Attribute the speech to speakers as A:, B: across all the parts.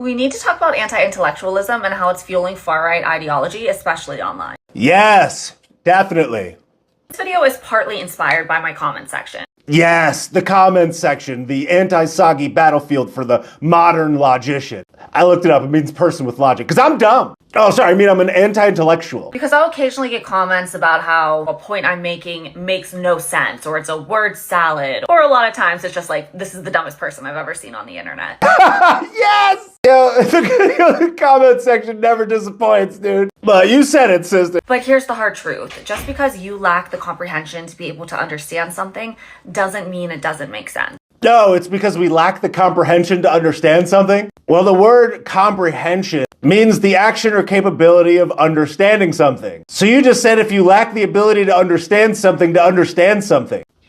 A: We need to talk about anti-intellectualism and how it's fueling far-right ideology, especially online.
B: Yes, definitely.
A: This video is partly inspired by my comment section.
B: Yes, the comments section, the anti-soggy battlefield for the modern logician. I looked it up, it means person with logic, because I'm dumb. Oh, sorry, I mean I'm an anti-intellectual.
A: Because I'll occasionally get comments about how a point I'm making makes no sense, or it's a word salad, or a lot of times it's just like, this is the dumbest person I've ever seen on the internet.
B: Yes! Yeah, the comment section never disappoints, dude. But you said it, sister.
A: But here's the hard truth. Just because you lack the comprehension to be able to understand something doesn't mean it doesn't make sense.
B: No, it's because we lack the comprehension to understand something. Well, the word comprehension means the action or capability of understanding something. So you just said if you lack the ability to understand something.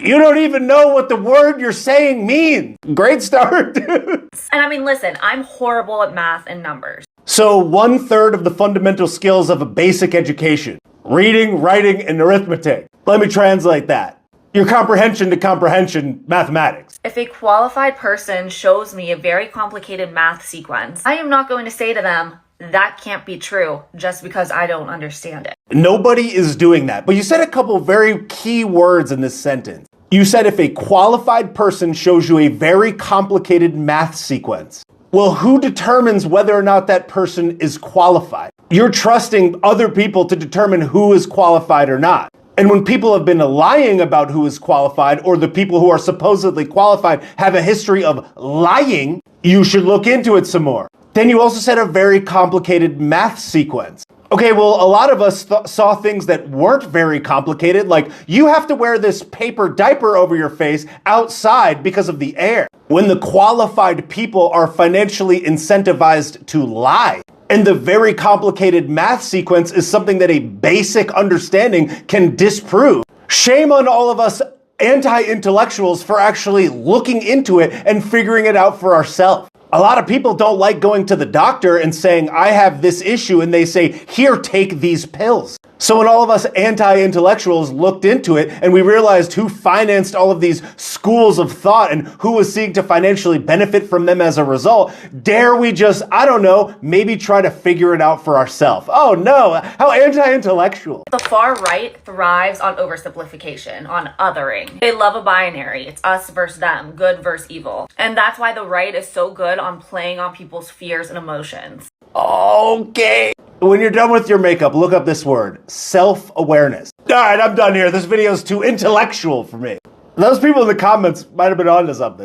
B: You don't even know what the word you're saying means. Great start, dude.
A: And I mean, listen, I'm horrible at math and numbers.
B: So 1/3 of the fundamental skills of a basic education: reading, writing, and arithmetic. Let me translate that. Your comprehension to comprehension mathematics.
A: If a qualified person shows me a very complicated math sequence, I am not going to say to them, that can't be true, just because I don't understand it.
B: Nobody is doing that. But you said a couple very key words in this sentence. You said if a qualified person shows you a very complicated math sequence. Well, who determines whether or not that person is qualified? You're trusting other people to determine who is qualified or not. And when people have been lying about who is qualified, or the people who are supposedly qualified have a history of lying, you should look into it some more. Then you also said a very complicated math sequence. Okay, well, a lot of us saw things that weren't very complicated, like you have to wear this paper diaper over your face outside because of the air. When the qualified people are financially incentivized to lie. And the very complicated math sequence is something that a basic understanding can disprove. Shame on all of us anti-intellectuals for actually looking into it and figuring it out for ourselves. A lot of people don't like going to the doctor and saying, I have this issue, and they say, here, take these pills. So when all of us anti-intellectuals looked into it and we realized who financed all of these schools of thought and who was seeking to financially benefit from them as a result, dare we just, I don't know, maybe try to figure it out for ourselves? Oh no, how anti-intellectual.
A: The far right thrives on oversimplification, on othering. They love a binary. It's us versus them, good versus evil. And that's why the right is so good on playing on people's fears and emotions.
B: Okay. When you're done with your makeup, look up this word, self-awareness. All right, I'm done here. This video is too intellectual for me. Those people in the comments might have been onto something.